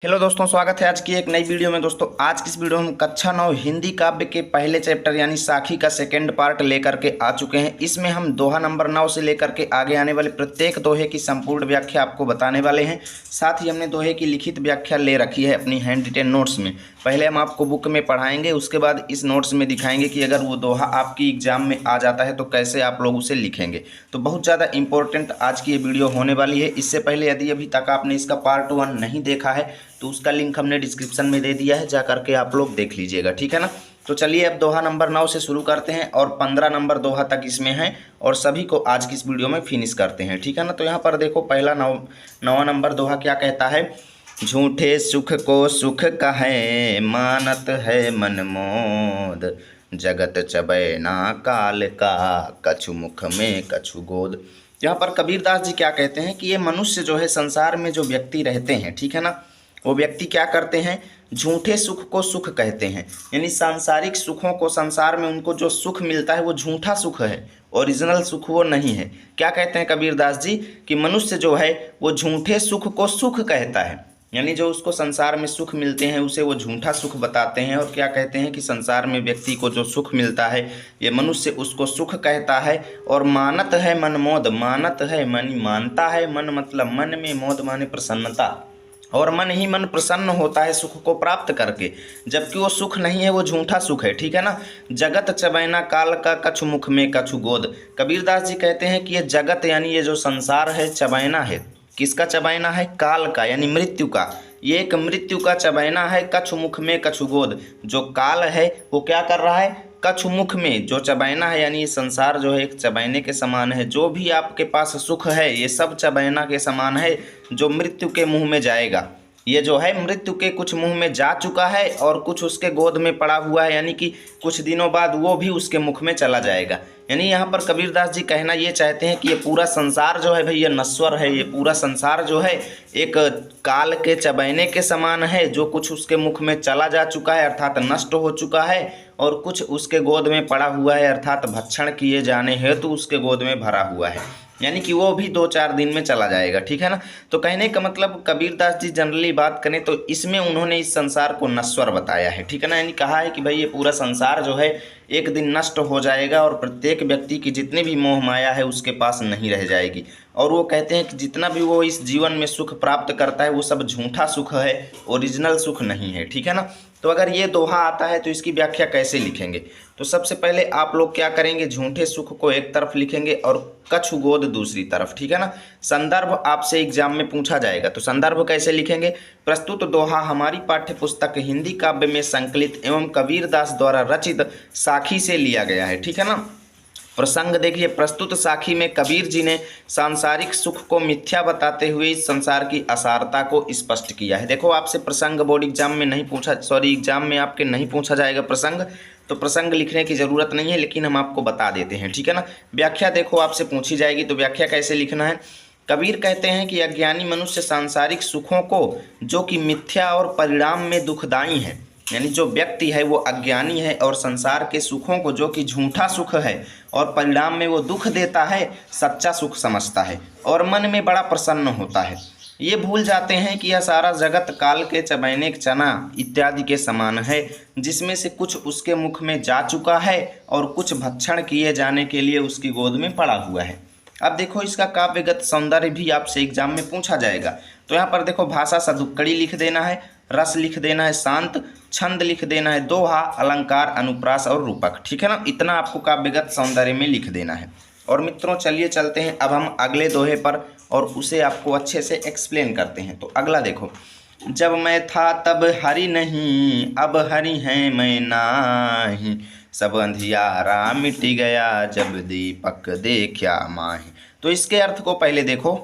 Hello दोस्तों, स्वागत है आज की एक नई वीडियो में। दोस्तों आज की इस वीडियो में हम कक्षा 9 हिंदी काव्य के पहले चैप्टर यानी साखी का सेकंड पार्ट लेकर के आ चुके हैं। इसमें हम दोहा नंबर 9 से लेकर के आगे आने वाले प्रत्येक दोहे की संपूर्ण व्याख्या आपको बताने वाले हैं। साथ ही हमने दोहे की लिखित व्याख्या ले रखी है अपनी हैंड रिटेन नोट्स में। पहले हम आपको बुक में पढ़ाएंगे, उसके बाद इस नोट्स में दिखाएंगे कि अगर वो दोहा आपकी एग्जाम में आ जाता है तो कैसे आप लोग उसे लिखेंगे। तो बहुत ज़्यादा इंपॉर्टेंट आज की ये वीडियो होने वाली है। इससे पहले यदि अभी तक आपने इसका पार्ट 1 नहीं देखा है तो उसका लिंक हमने डिस्क्रिप्शन में दे दिया है, जा करके आप लोग देख लीजिएगा, ठीक है ना। तो चलिए अब दोहा नंबर 9 से शुरू करते हैं और 15 नंबर दोहा तक इसमें है और सभी को आज की इस वीडियो में फिनिश करते हैं, ठीक है ना। तो यहाँ पर देखो पहला 9वां नंबर दोहा क्या कहता है। झूठे सुख को सुख कहे मानत है मन मोद, जगत चबै ना काल का कछु मुख में कछु गोद। यहाँ पर कबीरदास जी क्या कहते हैं कि ये मनुष्य जो है, संसार में जो व्यक्ति रहते हैं, ठीक है ना, वो व्यक्ति क्या करते हैं, झूठे सुख को सुख कहते हैं। यानी सांसारिक सुखों को, संसार में उनको जो सुख मिलता है वो झूठा सुख है, ओरिजिनल सुख वो नहीं है। क्या कहते हैं कबीरदास जी कि मनुष्य जो है वो झूठे सुख को सुख कहता है, यानी जो उसको संसार में सुख मिलते हैं उसे वो झूठा सुख बताते हैं। और क्या कहते हैं कि संसार में व्यक्ति को जो सुख मिलता है ये मनुष्य उसको सुख कहता है। और मानत है मन मोद, मानत है मन मानता है, मन मतलब मन में, मोद माने प्रसन्नता, और मन ही मन प्रसन्न होता है सुख को प्राप्त करके, जबकि वो सुख नहीं है, वो झूठा सुख है, ठीक है ना। जगत चबैना काल का कछु मुख में कछु गोद। कबीरदास जी कहते हैं कि ये जगत यानी ये जो संसार है चबैना है। किसका चबैना है? काल का, यानी मृत्यु का। ये एक मृत्यु का चबैना है। कछु मुख में कछु गोद, जो काल है वो क्या कर रहा है, कछु मुख में जो चबैना है, यानी ये संसार जो है एक चबैने के समान है। जो भी आपके पास सुख है ये सब चबैना के समान है जो मृत्यु के मुंह में जाएगा। ये जो है मृत्यु के कुछ मुंह में जा चुका है और कुछ उसके गोद में पड़ा हुआ है, यानी कि कुछ दिनों बाद वो भी उसके मुख में चला जाएगा। यानी यहाँ पर कबीरदास जी कहना ये चाहते हैं कि ये पूरा संसार जो है भाई ये नश्वर है। ये पूरा संसार जो है एक काल के चबैने के समान है, जो कुछ उसके मुख में चला जा चुका है अर्थात नष्ट हो चुका है, और कुछ उसके गोद में पड़ा हुआ है अर्थात भक्षण किए जाने हेतु उसके गोद में भरा हुआ है, यानी कि वो भी 2-4 दिन में चला जाएगा, ठीक है ना। तो कहने का मतलब कबीरदास जी जनरली बात करें तो इसमें उन्होंने इस संसार को नश्वर बताया है, ठीक है ना। यानी कहा है कि भाई ये पूरा संसार जो है एक दिन नष्ट हो जाएगा और प्रत्येक व्यक्ति की जितनी भी मोह माया है उसके पास नहीं रह जाएगी। और वो कहते हैं कि जितना भी वो इस जीवन में सुख प्राप्त करता है वो सब झूठा सुख है, ओरिजिनल सुख नहीं है, ठीक है ना। तो अगर ये दोहा आता है तो इसकी व्याख्या कैसे लिखेंगे? तो सबसे पहले आप लोग क्या करेंगे, झूठे सुख को एक तरफ लिखेंगे और कछु गोद दूसरी तरफ, ठीक है ना। संदर्भ आपसे एग्जाम में पूछा जाएगा, तो संदर्भ कैसे लिखेंगे? प्रस्तुत दोहा हमारी पाठ्य पुस्तक हिंदी काव्य में संकलित एवं कबीरदास द्वारा रचित साखी से लिया गया है, ठीक है ना। प्रसंग देखिए, प्रस्तुत साखी में कबीर जी ने सांसारिक सुख को मिथ्या बताते हुए इस संसार की असारता को स्पष्ट किया है। देखो आपसे प्रसंग बोर्ड एग्जाम में नहीं पूछा, एग्जाम में आपके नहीं पूछा जाएगा प्रसंग, तो प्रसंग लिखने की ज़रूरत नहीं है, लेकिन हम आपको बता देते हैं, ठीक है ना। व्याख्या देखो आपसे पूछी जाएगी, तो व्याख्या कैसे लिखना है। कबीर कहते हैं कि अज्ञानी मनुष्य सांसारिक सुखों को जो कि मिथ्या और परिणाम में दुखदायी है, यानी जो व्यक्ति है वो अज्ञानी है और संसार के सुखों को जो कि झूठा सुख है और परिणाम में वो दुख देता है, सच्चा सुख समझता है और मन में बड़ा प्रसन्न होता है। ये भूल जाते हैं कि यह सारा जगत काल के चबैने चना इत्यादि के समान है, जिसमें से कुछ उसके मुख में जा चुका है और कुछ भक्षण किए जाने के लिए उसकी गोद में पड़ा हुआ है। अब देखो इसका काव्यगत सौंदर्य भी आपसे एग्जाम में पूछा जाएगा। तो यहाँ पर देखो भाषा सदुक्कड़ी लिख देना है, रस लिख देना है शांत, छंद लिख देना है दोहा, अलंकार, अनुप्रास और रूपक, ठीक है ना। इतना आपको काव्यगत सौंदर्य में लिख देना है। और मित्रों चलिए चलते हैं अब हम अगले दोहे पर और उसे आपको अच्छे से एक्सप्लेन करते हैं। तो अगला देखो, जब मैं था तब हरि नहीं, अब हरि हैं मैं नाही, सब अंधियारा मिट गया जब दीपक देखा माही। तो इसके अर्थ को पहले देखो।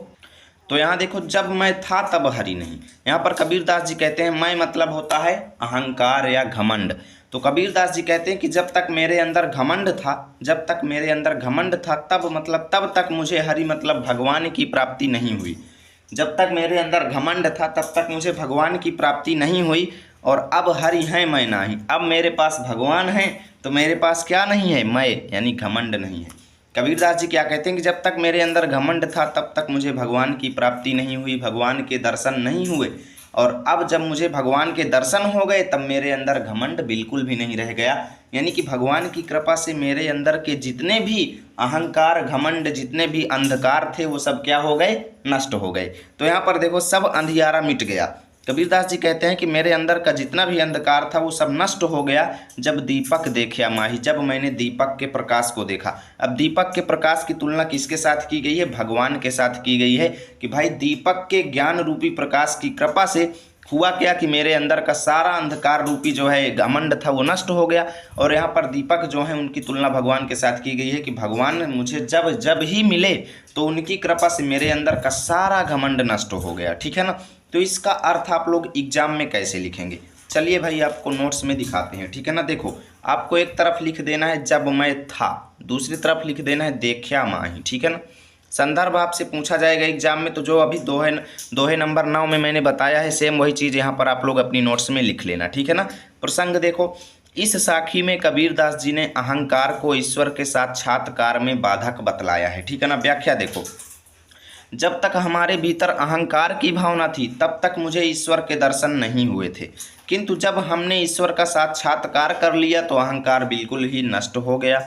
तो यहाँ देखो, जब मैं था तब हरि नहीं, यहाँ पर कबीरदास जी कहते हैं मैं मतलब होता है अहंकार या घमंड। तो कबीरदास जी कहते हैं कि जब तक मेरे अंदर घमंड था, जब तक मेरे अंदर घमंड था तब मतलब तब तक मुझे हरि मतलब भगवान की प्राप्ति नहीं हुई। जब तक मेरे अंदर घमंड था तब तक मुझे भगवान की प्राप्ति नहीं हुई। और अब हरि हैं मैं नाही, अब मेरे पास भगवान हैं तो मेरे पास क्या नहीं है, मैं यानी घमंड नहीं है। कबीरदास जी क्या कहते हैं कि जब तक मेरे अंदर घमंड था तब तक मुझे भगवान की प्राप्ति नहीं हुई, भगवान के दर्शन नहीं हुए। और अब जब मुझे भगवान के दर्शन हो गए तब मेरे अंदर घमंड बिल्कुल भी नहीं रह गया। यानी कि भगवान की कृपा से मेरे अंदर के जितने भी अहंकार, घमंड, जितने भी अंधकार थे वो सब क्या हो गए, नष्ट हो गए। तो यहाँ पर देखो सब अंधियारा मिट गया। कबीरदास जी कहते हैं कि मेरे अंदर का जितना भी अंधकार था वो सब नष्ट हो गया जब दीपक देखा माही, जब मैंने दीपक के प्रकाश को देखा। अब दीपक के प्रकाश की तुलना किसके साथ की गई है, भगवान के साथ की गई है कि भाई दीपक के ज्ञान रूपी प्रकाश की कृपा से हुआ क्या कि मेरे अंदर का सारा अंधकार रूपी जो है घमंड था वो नष्ट हो गया। और यहाँ पर दीपक जो है उनकी तुलना भगवान के साथ की गई है कि भगवान मुझे जब जब ही मिले तो उनकी कृपा से मेरे अंदर का सारा घमंड नष्ट हो गया। ठीक है ना। तो इसका अर्थ आप लोग एग्जाम में कैसे लिखेंगे, चलिए भाई आपको नोट्स में दिखाते हैं। ठीक है ना। देखो आपको एक तरफ लिख देना है जब मैं था, दूसरी तरफ लिख देना है देखा माही। ठीक है ना। संदर्भ आपसे पूछा जाएगा एग्जाम में, तो जो अभी दोहे नंबर 9 में मैंने बताया है सेम वही चीज़ यहाँ पर आप लोग अपनी नोट्स में लिख लेना। ठीक है ना। प्रसंग देखो, इस साखी में कबीरदास जी ने अहंकार को ईश्वर के साक्षात्कार में बाधक बतलाया है। ठीक है ना। व्याख्या देखो, जब तक हमारे भीतर अहंकार की भावना थी तब तक मुझे ईश्वर के दर्शन नहीं हुए थे, किंतु जब हमने ईश्वर का साक्षात्कार कर लिया तो अहंकार बिल्कुल ही नष्ट हो गया।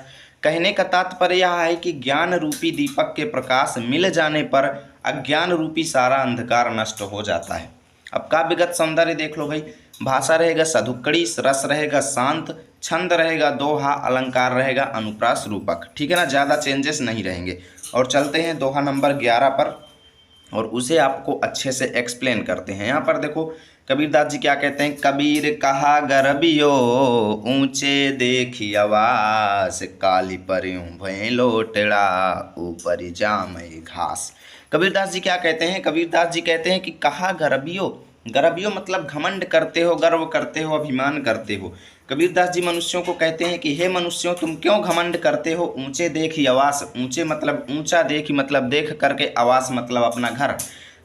कहने का तात्पर्य यह है कि ज्ञान रूपी दीपक के प्रकाश मिल जाने पर अज्ञान रूपी सारा अंधकार नष्ट हो जाता है। अब काव्यगत सौंदर्य देख लो भाई, भाषा रहेगा सधुक्कड़ी, रस रहेगा शांत, छंद रहेगा दोहा, अलंकार रहेगा अनुप्रास रूपक। ठीक है ना। ज़्यादा चेंजेस नहीं रहेंगे। और चलते हैं दोहा नंबर 11 पर और उसे आपको अच्छे से एक्सप्लेन करते हैं। यहाँ पर देखो कबीरदास जी क्या कहते हैं, कबीर कहा गरबियो ऊंचे देखी आवास, काली परियों भय लोटड़ा ऊपर जामे घास। कबीरदास जी क्या कहते हैं, कबीरदास जी कहते हैं कि कहा गरबियो, गरबियो मतलब घमंड करते हो, गर्व करते हो, अभिमान करते हो। कबीरदास जी मनुष्यों को कहते हैं कि हे मनुष्यों तुम क्यों घमंड करते हो, ऊंचे देखी आवास, ऊंचे मतलब ऊंचा देखी मतलब देख करके, आवास मतलब अपना घर।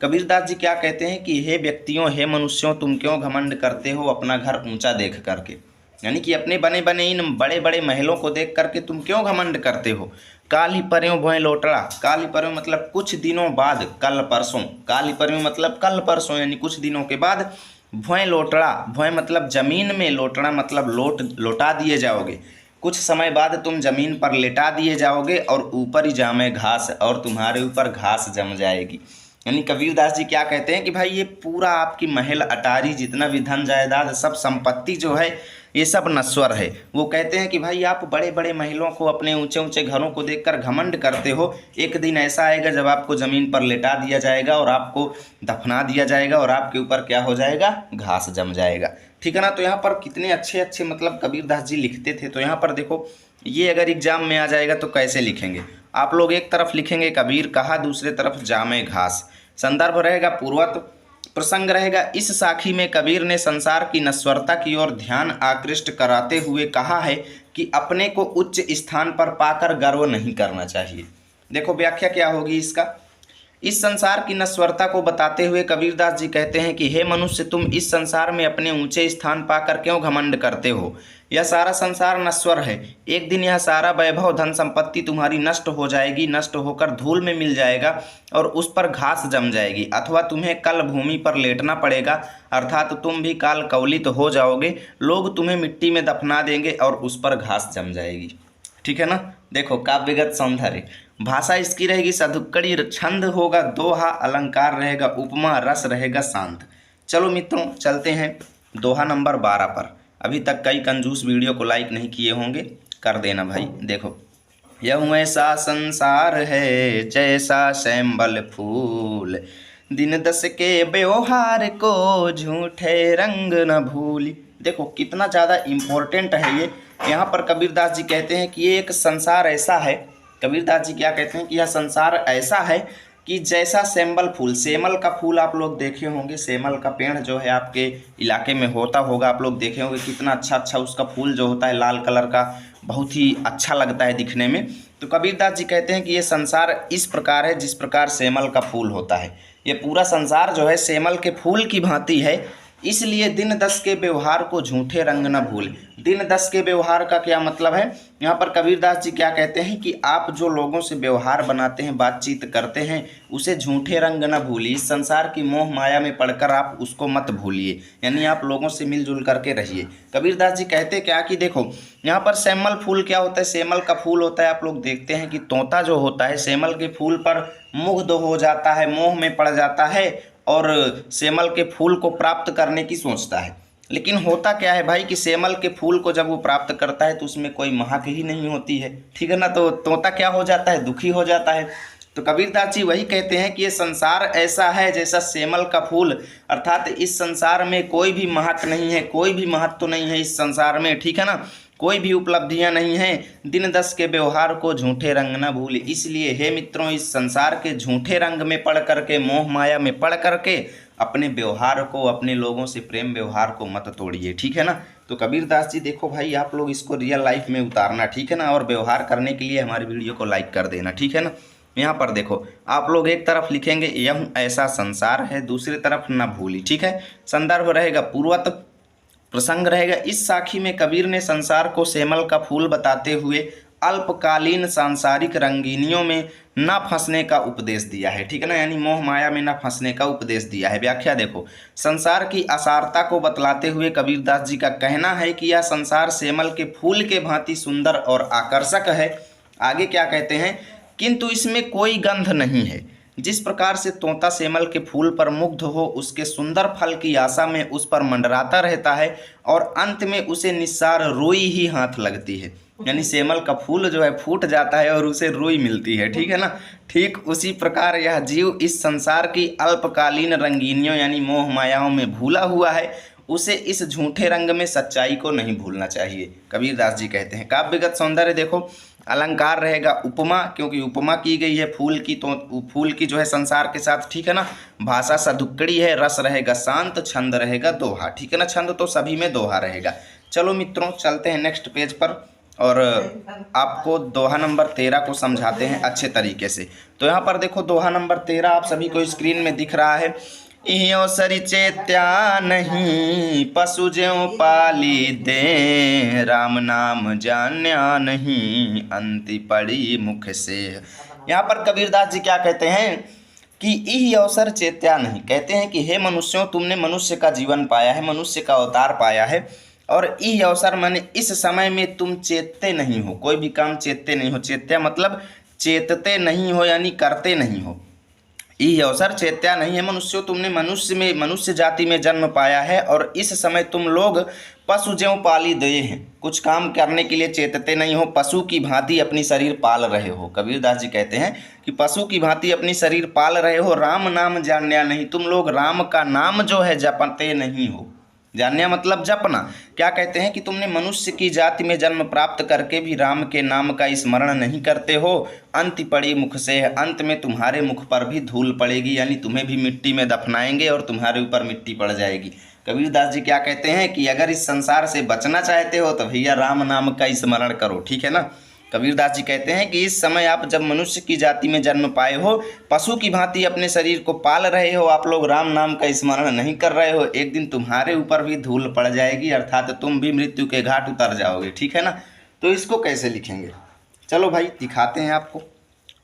कबीरदास जी क्या कहते हैं कि हे व्यक्तियों, हे मनुष्यों तुम क्यों घमंड करते हो अपना घर ऊंचा देख करके, यानी कि अपने बने बने इन बड़े बड़े महलों को देख करके तुम क्यों घमंड करते हो। काली पर्यों भोय लोटड़ा, काली पर्यों मतलब कुछ दिनों बाद, कल परसों, काली पर्यों मतलब कल परसों यानी कुछ दिनों के बाद, भोय लोटड़ा, भोय मतलब जमीन में, लोटड़ा मतलब लौटा दिए जाओगे, कुछ समय बाद तुम जमीन पर लेटा दिए जाओगे और ऊपर ही जामे घास, और तुम्हारे ऊपर घास जम जाएगी। यानी कबीरदास जी क्या कहते हैं कि भाई ये पूरा आपकी महल अटारी जितना भी धन जायदाद सब संपत्ति जो है ये सब नश्वर है। वो कहते हैं कि भाई आप बड़े बड़े महलों को, अपने ऊंचे ऊंचे घरों को देखकर घमंड करते हो, एक दिन ऐसा आएगा जब आपको ज़मीन पर लेटा दिया जाएगा और आपको दफना दिया जाएगा और आपके ऊपर क्या हो जाएगा, घास जम जाएगा। ठीक है ना। तो यहाँ पर कितने अच्छे अच्छे मतलब कबीरदास जी लिखते थे। तो यहाँ पर देखो ये अगर एग्जाम में आ जाएगा तो कैसे लिखेंगे आप लोग, एक तरफ लिखेंगे कबीर कहा, दूसरे तरफ जामे घास, संदर्भ रहेगा पूर्वत, प्रसंग रहेगा इस साखी में कबीर ने संसार की नश्वरता की ओर ध्यान आकृष्ट कराते हुए कहा है कि अपने को उच्च स्थान पर पाकर गर्व नहीं करना चाहिए। देखो व्याख्या क्या होगी इसका, इस संसार की नश्वरता को बताते हुए कबीरदास जी कहते हैं कि हे मनुष्य तुम इस संसार में अपने ऊंचे स्थान पाकर क्यों घमंड करते हो। यह सारा संसार नश्वर है, एक दिन यह सारा वैभव धन संपत्ति तुम्हारी नष्ट हो जाएगी, नष्ट होकर धूल में मिल जाएगा और उस पर घास जम जाएगी, अथवा तुम्हें कल भूमि पर लेटना पड़ेगा, अर्थात तुम भी काल कवलित हो जाओगे, लोग तुम्हें मिट्टी में दफना देंगे और उस पर घास जम जाएगी। ठीक है ना। देखो काव्यगत सौंदर्य, भाषा इसकी रहेगी सधुक्कड़ी, छंद होगा दोहा, अलंकार रहेगा उपमा, रस रहेगा शांत। चलो मित्रों चलते हैं दोहा नंबर 12 पर। अभी तक कई कंजूस वीडियो को लाइक नहीं किए होंगे, कर देना भाई। देखो यह ऐसा संसार है जैसा शैम्बल फूल, दिन दस के व्यवहार को झूठे रंग न भूली। देखो कितना ज़्यादा इम्पोर्टेंट है ये। यहाँ पर कबीरदास जी कहते हैं कि ये एक संसार ऐसा है, कबीरदास जी क्या कहते हैं कि यह संसार ऐसा है कि जैसा सेमल फूल, सेमल का फूल आप लोग देखे होंगे, सेमल का पेड़ जो है आपके इलाके में होता होगा, आप लोग देखे होंगे कितना अच्छा अच्छा उसका फूल जो होता है लाल कलर का, बहुत ही अच्छा लगता है दिखने में। तो कबीरदास जी कहते हैं कि ये संसार इस प्रकार है जिस प्रकार सेमल का फूल होता है। ये पूरा संसार जो है सेमल के फूल की भांति है इसलिए दिन दस के व्यवहार को झूठे रंग न भूले। दिन दस के व्यवहार का क्या मतलब है? यहाँ पर कबीरदास जी क्या कहते हैं कि आप जो लोगों से व्यवहार बनाते हैं, बातचीत करते हैं, उसे झूठे रंग न भूलिए। इस संसार की मोह माया में पड़कर आप उसको मत भूलिए, यानी आप लोगों से मिलजुल करके रहिए। कबीरदास जी कहते क्या कि देखो यहाँ पर सेमल फूल क्या होता है? सेमल का फूल होता है, आप लोग देखते हैं कि तोता जो होता है सेमल के फूल पर मुग्ध हो जाता है, मोह में पड़ जाता है और सेमल के फूल को प्राप्त करने की सोचता है। लेकिन होता क्या है भाई कि सेमल के फूल को जब वो प्राप्त करता है तो उसमें कोई महक ही नहीं होती है, ठीक है ना। तो तोता क्या हो जाता है? दुखी हो जाता है। तो कबीरदास जी वही कहते हैं कि ये संसार ऐसा है जैसा सेमल का फूल, अर्थात इस संसार में कोई भी महक नहीं है, कोई भी महत्व नहीं है इस संसार में, ठीक है ना। कोई भी उपलब्धियां नहीं हैं। दिन दस के व्यवहार को झूठे रंग न भूले। इसलिए हे मित्रों, इस संसार के झूठे रंग में पड़ करके, मोह माया में पड़ करके अपने व्यवहार को, अपने लोगों से प्रेम व्यवहार को मत तोड़िए, ठीक है ना। तो कबीरदास जी देखो भाई, आप लोग इसको रियल लाइफ में उतारना, ठीक है ना। और व्यवहार करने के लिए हमारी वीडियो को लाइक कर देना, ठीक है ना। यहाँ पर देखो आप लोग एक तरफ लिखेंगे यह ऐसा संसार है, दूसरी तरफ न भूली, ठीक है। संदर्भ रहेगा पूर्वत, प्रसंग रहेगा। इस साखी में कबीर ने संसार को सेमल का फूल बताते हुए अल्पकालीन सांसारिक रंगीनियों में न फंसने का उपदेश दिया है, ठीक है ना, यानी मोह माया में न फंसने का उपदेश दिया है। व्याख्या देखो, संसार की असारता को बतलाते हुए कबीरदास जी का कहना है कि यह संसार सेमल के फूल के भांति सुंदर और आकर्षक है। आगे क्या कहते हैं? किंतु इसमें कोई गंध नहीं है। जिस प्रकार से तोता सेमल के फूल पर मुग्ध हो उसके सुंदर फल की आशा में उस पर मंडराता रहता है और अंत में उसे निस्सार रोई ही हाथ लगती है, यानी सेमल का फूल जो है फूट जाता है और उसे रोई मिलती है, ठीक है ना। ठीक उसी प्रकार यह जीव इस संसार की अल्पकालीन रंगीनियों यानी मोह मायाओं में भूला हुआ है। उसे इस झूठे रंग में सच्चाई को नहीं भूलना चाहिए, कबीरदास जी कहते हैं। काव्यगत सौंदर्य देखो, अलंकार रहेगा उपमा, क्योंकि उपमा की गई है फूल की, तो फूल की जो है संसार के साथ, ठीक है ना। भाषा सदुक्कड़ी है, रस रहेगा शांत, छंद रहेगा दोहा, ठीक है ना। छंद तो सभी में दोहा रहेगा। चलो मित्रों चलते हैं नेक्स्ट पेज पर और आपको दोहा नंबर 13 को समझाते हैं अच्छे तरीके से। तो यहाँ पर देखो दोहा नंबर 13 आप सभी को स्क्रीन में दिख रहा है। इहो सरि चेत्या नहीं, पशु ज्यों पाली दे, राम नाम जान्या नहीं, अंति पड़ी मुख से। यहाँ पर कबीरदास जी क्या कहते हैं कि इह अवसर चेत्या नहीं, कहते हैं कि हे मनुष्यों, तुमने मनुष्य का जीवन पाया है, मनुष्य का अवतार पाया है, और इह अवसर माने इस समय में तुम चेतते नहीं हो, कोई भी काम चेतते नहीं हो। चेत्या मतलब चेतते नहीं हो, यानी करते नहीं हो। यह अवसर चेत्या नहीं है मनुष्यों, तुमने मनुष्य जाति में जन्म पाया है और इस समय तुम लोग पशु ज्यों पाली दे हैं, कुछ काम करने के लिए चेतते नहीं हो, पशु की भांति अपनी शरीर पाल रहे हो। कबीरदास जी कहते हैं कि पशु की भांति अपनी शरीर पाल रहे हो, राम नाम जान्या नहीं, तुम लोग राम का नाम जो है जपते नहीं हो। जान्या मतलब जपना। क्या कहते हैं कि तुमने मनुष्य की जाति में जन्म प्राप्त करके भी राम के नाम का स्मरण नहीं करते हो। अंत पड़ी मुख से, अंत में तुम्हारे मुख पर भी धूल पड़ेगी, यानी तुम्हें भी मिट्टी में दफनाएंगे और तुम्हारे ऊपर मिट्टी पड़ जाएगी। कबीरदास जी क्या कहते हैं कि अगर इस संसार से बचना चाहते हो तो भैया राम नाम का स्मरण करो, ठीक है ना। कबीरदास जी कहते हैं कि इस समय आप जब मनुष्य की जाति में जन्म पाए हो, पशु की भांति अपने शरीर को पाल रहे हो, आप लोग राम नाम का स्मरण नहीं कर रहे हो, एक दिन तुम्हारे ऊपर भी धूल पड़ जाएगी, अर्थात तुम भी मृत्यु के घाट उतर जाओगे, ठीक है ना। तो इसको कैसे लिखेंगे? चलो भाई दिखाते हैं आपको,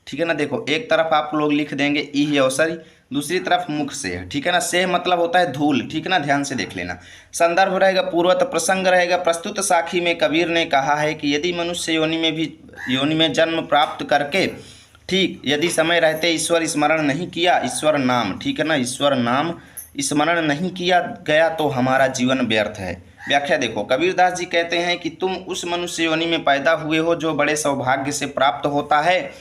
ठीक है ना। देखो एक तरफ आप लोग लिख देंगे इह अवसरी, दूसरी तरफ मुख से, ठीक है ना। से मतलब होता है धूल, ठीक है ना, ध्यान से देख लेना। संदर्भ रहेगा पूर्वत, प्रसंग रहेगा प्रस्तुत साखी में कबीर ने कहा है कि यदि मनुष्य योनि में जन्म प्राप्त करके, ठीक, यदि समय रहते ईश्वर स्मरण नहीं किया, ईश्वर नाम, ठीक है ना, ईश्वर नाम स्मरण नहीं किया गया तो हमारा जीवन व्यर्थ है। व्याख्या देखो, कबीरदास जी कहते हैं कि तुम उस मनुष्य योनि में पैदा हुए हो जो बड़े सौभाग्य से प्राप्त होता है,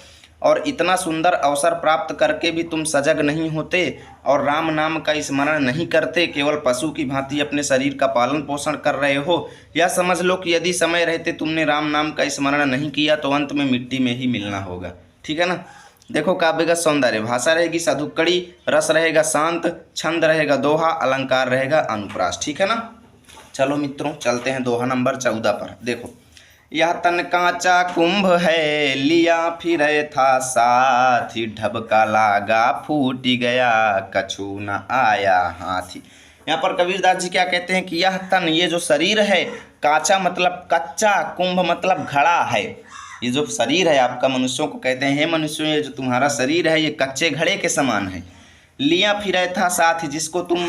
और इतना सुंदर अवसर प्राप्त करके भी तुम सजग नहीं होते और राम नाम का स्मरण नहीं करते, केवल पशु की भांति अपने शरीर का पालन पोषण कर रहे हो। यह समझ लो कि यदि समय रहते तुमने राम नाम का स्मरण नहीं किया तो अंत में मिट्टी में ही मिलना होगा, ठीक है ना। देखो काव्यगत सौंदर्य, भाषा रहेगी सदुक्कड़ी, रस रहेगा शांत, छंद रहेगा दोहा, अलंकार रहेगा अनुप्रास, ठीक है ना। चलो मित्रों चलते हैं दोहा नंबर 14 पर। देखो, यह तन कांचा कुंभ है, लिया फिर था साथी, ढबका लागा फूट गया, कछु न आया हाथी। यहाँ पर कबीरदास जी क्या कहते हैं कि यह तन, ये जो शरीर है, काचा मतलब कच्चा, कुंभ मतलब घड़ा है। ये जो शरीर है आपका, मनुष्यों को कहते हैं, हे मनुष्यों ये जो तुम्हारा शरीर है ये कच्चे घड़े के समान है। लिया फिरे था साथ, जिसको तुम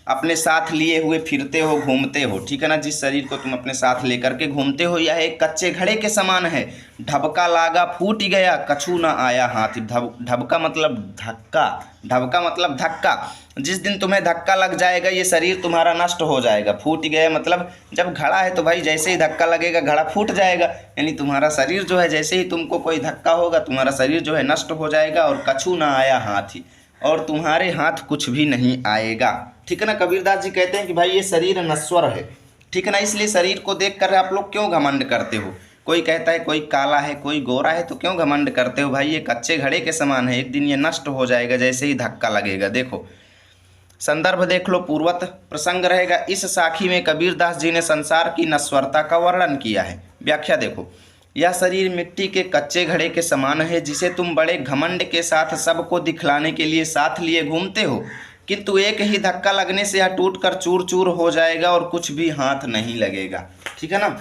अपने साथ लिए हुए फिरते हो, घूमते हो, ठीक है ना, जिस शरीर को तुम अपने साथ लेकर के घूमते हो, यह एक कच्चे घड़े के समान है। ढबका लागा फूट गया, कछु ना आया हाथ। ढबका मतलब धक्का, ढबका मतलब धक्का। जिस दिन तुम्हें धक्का लग जाएगा ये शरीर तुम्हारा नष्ट हो जाएगा। फूट गया मतलब जब घड़ा है तो भाई जैसे ही धक्का लगेगा घड़ा फूट जाएगा, यानी तुम्हारा शरीर जो है जैसे ही तुमको कोई धक्का होगा तुम्हारा शरीर जो है नष्ट हो जाएगा। और कछु ना आया हाथ ही, और तुम्हारे हाथ कुछ भी नहीं आएगा, ठीक है ना। कबीरदास जी कहते हैं कि भाई ये शरीर नश्वर है, ठीक है ना, इसलिए शरीर को देख कर आप लोग क्यों घमंड करते हो। कोई कहता है कोई काला है कोई गोरा है तो क्यों घमंड करते हो, भाई ये कच्चे घड़े के समान है, एक दिन ये नष्ट हो जाएगा जैसे ही धक्का लगेगा। देखो संदर्भ देख लो, पूर्वत प्रसंग रहेगा। इस साखी में कबीरदास जी ने संसार की नश्वरता का वर्णन किया है। व्याख्या देखो, यह शरीर मिट्टी के कच्चे घड़े के समान है, जिसे तुम बड़े घमंड के साथ सबको दिखलाने के लिए साथ लिए घूमते हो, किंतु एक ही धक्का लगने से यह टूट कर चूर चूर हो जाएगा और कुछ भी हाथ नहीं लगेगा, ठीक है ना।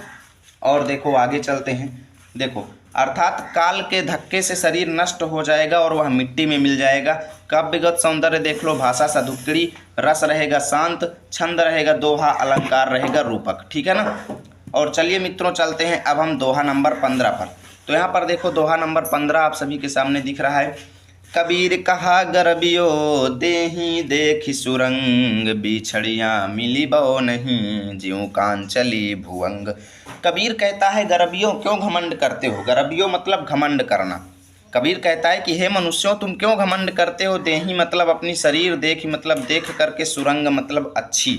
और देखो आगे चलते हैं। देखो अर्थात काल के धक्के से शरीर नष्ट हो जाएगा और वह मिट्टी में मिल जाएगा। काव्यगत सौंदर्य देख लो, भाषा सधुक्कड़ी, रस रहेगा शांत, छंद रहेगा दोहा, अलंकार रहेगा रूपक, ठीक है ना। और चलिए मित्रों चलते हैं अब हम दोहा नंबर 15 पर। तो यहाँ पर देखो दोहा नंबर 15 आप सभी के सामने दिख रहा है। कबीर कहा गरबियो देही देखी सुरंग, बिछड़ियाँ मिली बो नहीं, ज्यों कांचली भुवंग। कबीर कहता है गरबियों क्यों घमंड करते हो। गरबियों मतलब घमंड करना। कबीर कहता है कि हे मनुष्यों तुम क्यों घमंड करते हो। देही मतलब अपनी शरीर, देखी मतलब देख करके, सुरंग मतलब अच्छी,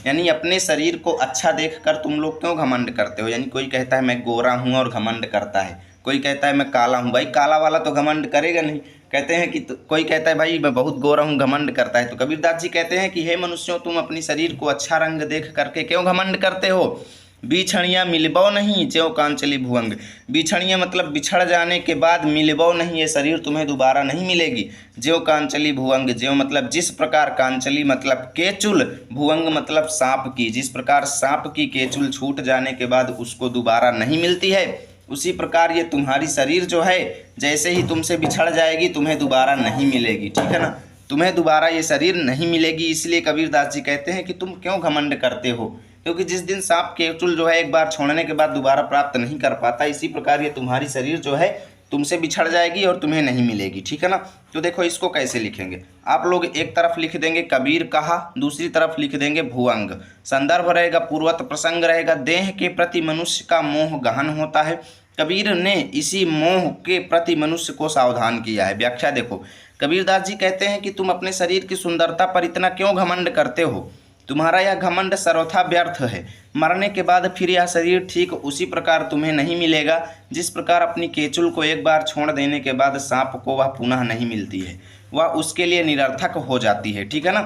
यानी अपने शरीर को अच्छा देखकर तुम लोग क्यों घमंड करते हो। यानी कोई कहता है मैं गोरा हूँ और घमंड करता है, कोई कहता है मैं काला हूँ, भाई काला वाला तो घमंड करेगा नहीं। कहते हैं कि कोई कहता है भाई मैं बहुत गोरा हूँ, घमंड करता है। तो कबीरदास जी कहते हैं कि हे मनुष्यों तुम अपनी शरीर को अच्छा रंग देख करके क्यों घमंड करते हो। बिछड़ियाँ मिलबो नहीं, ज्यों कांचली भुवंग। बिछड़ियाँ मतलब बिछड़ जाने के बाद, मिलबो नहीं ये शरीर तुम्हें दोबारा नहीं मिलेगी। ज्यों कांचली भुवंग, ज्यों मतलब जिस प्रकार, कांचली मतलब केचुल, भुवंग मतलब सांप की, जिस प्रकार सांप की केचुल छूट जाने के बाद उसको दोबारा नहीं मिलती है, उसी प्रकार ये तुम्हारी शरीर जो है जैसे ही तुमसे बिछड़ जाएगी तुम्हें दोबारा नहीं मिलेगी, ठीक है ना। तुम्हें दोबारा ये शरीर नहीं मिलेगी। इसलिए कबीरदास जी कहते हैं कि तुम क्यों घमंड करते हो, क्योंकि जिस दिन सांप केचुल जो है एक बार छोड़ने के बाद दोबारा प्राप्त नहीं कर पाता, इसी प्रकार ये तुम्हारी शरीर जो है तुमसे बिछड़ जाएगी और तुम्हें नहीं मिलेगी, ठीक है ना। तो देखो इसको कैसे लिखेंगे, आप लोग एक तरफ लिख देंगे कबीर कहा, दूसरी तरफ लिख देंगे भुवंग। संदर्भ रहेगा पूर्वत प्रसंग रहेगा। देह के प्रति मनुष्य का मोह गहन होता है, कबीर ने इसी मोह के प्रति मनुष्य को सावधान किया है। व्याख्या देखो, कबीरदास जी कहते हैं कि तुम अपने शरीर की सुंदरता पर इतना क्यों घमंड करते हो। तुम्हारा यह घमंड सर्वथा व्यर्थ है। मरने के बाद फिर यह शरीर ठीक उसी प्रकार तुम्हें नहीं मिलेगा, जिस प्रकार अपनी केचुल को एक बार छोड़ देने के बाद सांप को वह पुनः नहीं मिलती है, वह उसके लिए निरर्थक हो जाती है, ठीक है ना।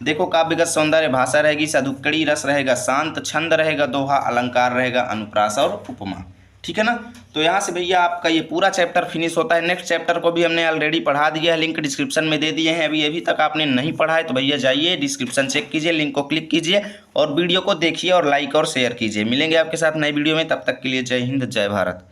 देखो काव्यगत सौंदर्य, भाषा रहेगी सधुक्कड़ी, रस रहेगा शांत, छंद रहेगा दोहा, अलंकार रहेगा अनुप्रास और उपमा, ठीक है ना। तो यहाँ से भैया आपका ये पूरा चैप्टर फिनिश होता है। नेक्स्ट चैप्टर को भी हमने ऑलरेडी पढ़ा दिया है, लिंक डिस्क्रिप्शन में दे दिए हैं। अभी तक आपने नहीं पढ़ा है तो भैया जाइए डिस्क्रिप्शन चेक कीजिए, लिंक को क्लिक कीजिए और वीडियो को देखिए और लाइक और शेयर कीजिए। मिलेंगे आपके साथ नई वीडियो में, तब तक के लिए जय हिंद जय भारत।